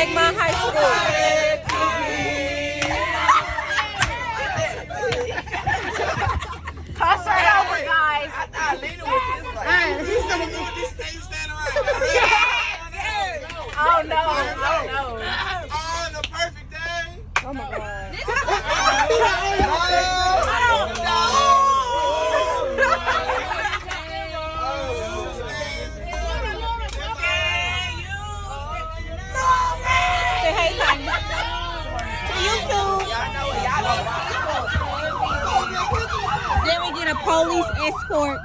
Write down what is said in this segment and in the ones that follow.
Craigmont High School. Toss right over, guys. I thought Lena was this way. Oh no! Oh no! On the perfect day. Oh my god! Say hey, Tanya. To you too. Then we get a police escort.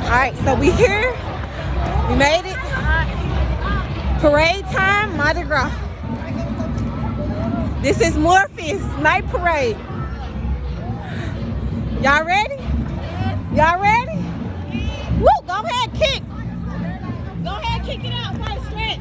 Alright, so we here. We made it. Parade time, Mardi Gras. This is Morpheus Night Parade. Y'all ready? Y'all ready? Woo! Go ahead, kick. Go ahead, kick it out first, stretch.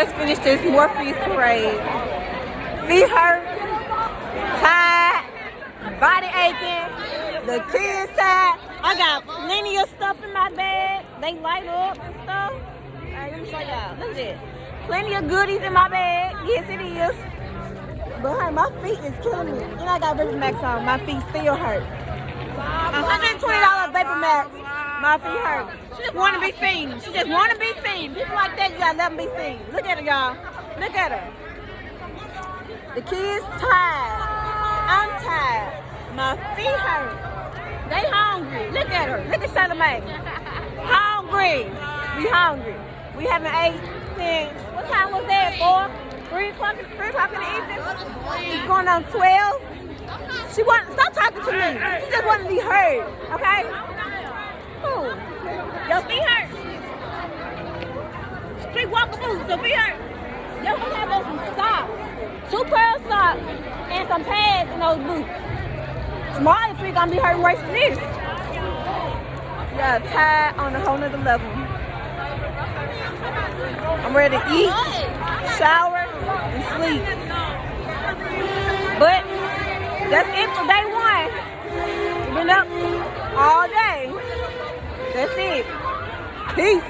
just finished this Morpheus parade. Feet hurt, tired, body aching, the kids tired. I got plenty of stuff in my bag. They light up and stuff. Alright, let me show y'all. Look at that. Plenty of goodies in my bag. Yes, it is. But hey, my feet is killing me. And I got Vapor Max on. My feet still hurt. $120 Vapor Max. My feet hurt. She just want to be seen. She just want to be seen. People like that, you gotta let them be seen. Look at her, y'all. Look at her. The kids tired. I'm tired. My feet hurt. They hungry. Look at her. Look at Tsunami. Hungry. We hungry. We haven't ate since, what time was that? 4? 3 o'clock in the evening? It's going on 12. Stop talking to me. She just want to be heard, okay? Ooh. Your feet hurt. Street walking boots, your feet hurt. Yo, we have on some socks. 2 pair of socks and some pads in those boots. Tomorrow, feet gonna be hurting worse than this. Yeah, tired on a whole nother level. I'm ready to eat, shower, and sleep. But that's it for day 1. We've been up all day. That's it. Peace.